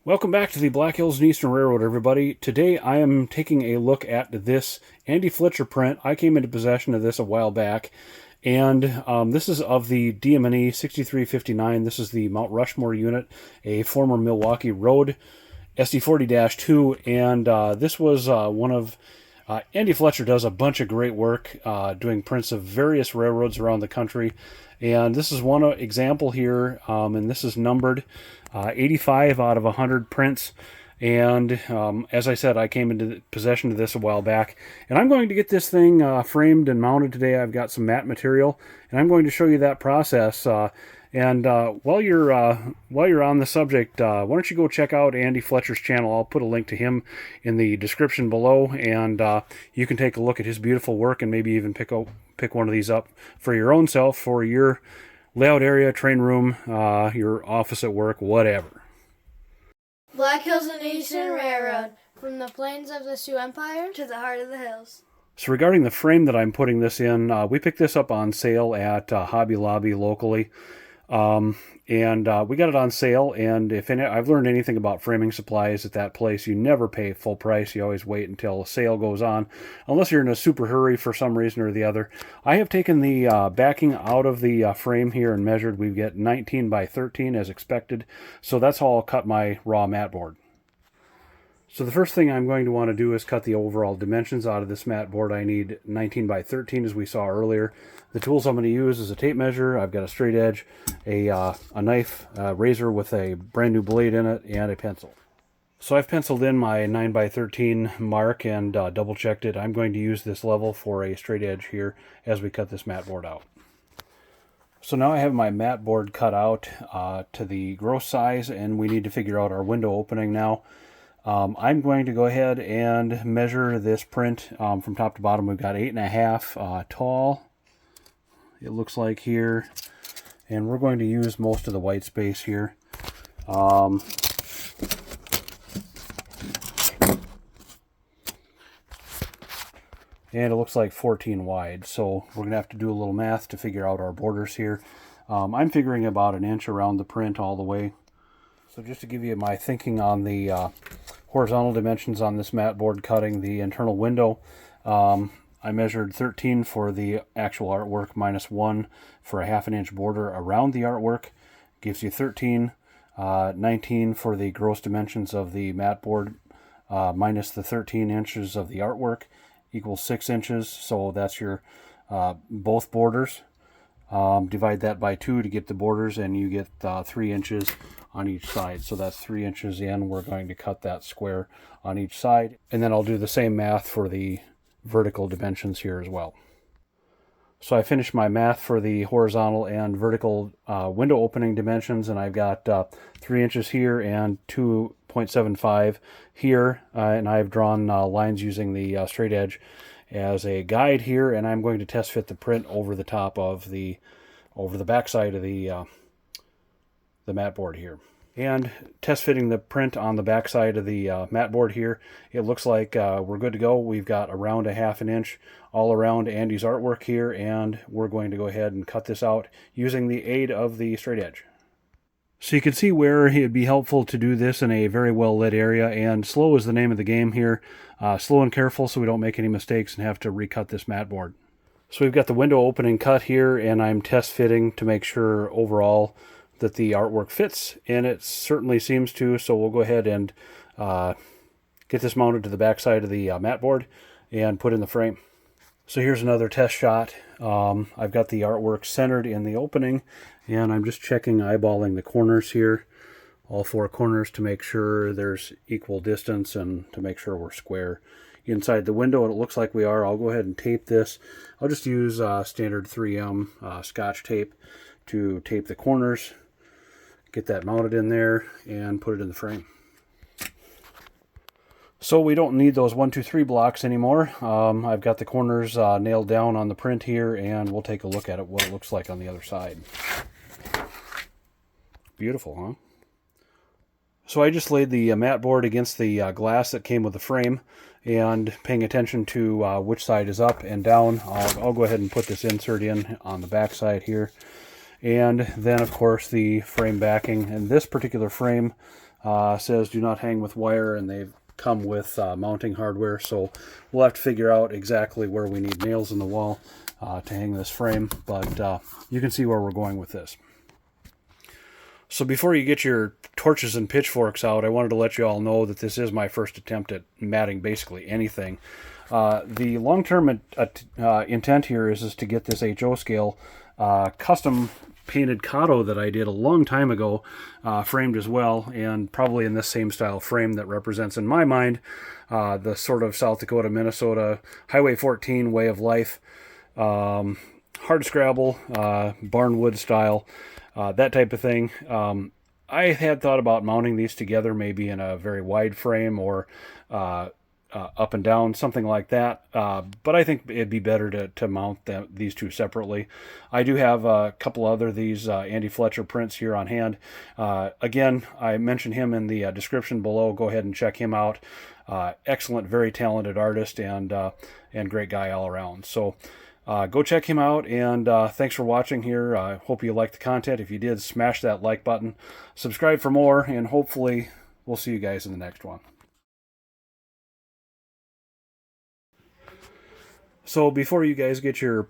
Welcome back to the Black Hills and Eastern Railroad, everybody. Today I am taking a look at this Andy Fletcher print. I came into possession of this a while back, and this is of the DM&E 6359. This is the Mount Rushmore unit, a former Milwaukee Road SD40-2, and this was one of... Andy Fletcher does a bunch of great work doing prints of various railroads around the country, and this is one example here, and this is numbered 85 out of 100 prints. And as I said, I came into possession of this a while back, and I'm going to get this thing framed and mounted today. I've got some matte material, and I'm going to show you that process. And while you're on the subject, why don't you go check out Andy Fletcher's channel? I'll put a link to him in the description below, and you can take a look at his beautiful work and maybe even pick one of these up for your own self, for your layout area, train room, your office at work, whatever. Black Hills and Eastern Railroad, from the plains of the Sioux Empire to the heart of the hills. So regarding the frame that I'm putting this in, we picked this up on sale at Hobby Lobby locally. And we got it on sale, and if I've learned anything about framing supplies at that place, you never pay full price. You always wait until a sale goes on, unless you're in a super hurry for some reason or the other. I have taken the backing out of the frame here and measured. We get 19 by 13 as expected, so that's how I'll cut my raw mat board. So the first thing I'm going to want to do is cut the overall dimensions out of this mat board. I need 19 by 13 as we saw earlier. The tools I'm going to use is a tape measure. I've got a straight edge, a knife, a razor with a brand new blade in it, and a pencil. So I've penciled in my 9 by 13 mark and double checked it. I'm going to use this level for a straight edge here as we cut this mat board out. So now I have my mat board cut out to the gross size, and we need to figure out our window opening now. I'm going to go ahead and measure this print from top to bottom. We've got 8.5 tall, it looks like here, and we're going to use most of the white space here. And it looks like 14 wide, so we're going to have to do a little math to figure out our borders here. I'm figuring about an inch around the print all the way. So just to give you my thinking on the horizontal dimensions on this mat board cutting the internal window, I measured 13 for the actual artwork minus 1 for a ½ inch border around the artwork. Gives you 13, 19 for the gross dimensions of the mat board minus the 13 inches of the artwork equals 6 inches. So that's your both borders. Divide that by 2 to get the borders, and you get 3 inches on each side. So that's 3 inches in. We're going to cut that square on each side, and then I'll do the same math for the vertical dimensions here as well. So I finished my math for the horizontal and vertical window opening dimensions, and I've got 3 inches here and 2.75 here, and I've drawn lines using the straight edge as a guide here, and I'm going to test fit the print over the top of the backside of the mat board here. And test fitting the print on the backside of the mat board here, it looks like we're good to go. We've got around a ½ inch all around Andy's artwork here, and we're going to go ahead and cut this out using the aid of the straight edge. So you can see where it'd be helpful to do this in a very well lit area, and slow is the name of the game here. Slow and careful so we don't make any mistakes and have to recut this mat board. So we've got the window opening cut here, and I'm test fitting to make sure overall that the artwork fits, and it certainly seems to. So we'll go ahead and get this mounted to the back side of the mat board and put in the frame. So here's another test shot. I've got the artwork centered in the opening, and I'm just checking, eyeballing the corners here, all 4 corners, to make sure there's equal distance and to make sure we're square inside the window, and it looks like we are. I'll go ahead and tape this. I'll just use standard 3M Scotch tape to tape the corners, get that mounted in there, and put it in the frame. So we don't need those 1, 2, 3 blocks anymore. I've got the corners nailed down on the print here, and we'll take a look at it, what it looks like on the other side. Beautiful, huh? So I just laid the mat board against the glass that came with the frame, and paying attention to which side is up and down, I'll go ahead and put this insert in on the back side here. And then, of course, the frame backing. And this particular frame says do not hang with wire, and they've come with mounting hardware, so we'll have to figure out exactly where we need nails in the wall to hang this frame, but you can see where we're going with this. So before you get your torches and pitchforks out, I wanted to let you all know that this is my first attempt at matting basically anything. The long-term intent here is to get this HO scale custom painted Kato that I did a long time ago framed as well, and probably in this same style frame that represents in my mind the sort of South Dakota, Minnesota Highway 14 way of life, hard scrabble, barnwood style, that type of thing. I had thought about mounting these together maybe in a very wide frame or up and down, something like that. But I think it'd be better to mount these two separately. I do have a couple other these Andy Fletcher prints here on hand. Again, I mentioned him in the description below. Go ahead and check him out. Excellent, very talented artist and great guy all around. So go check him out, and thanks for watching here. I hope you liked the content. If you did, smash that like button. Subscribe for more, and hopefully we'll see you guys in the next one. So before you guys get your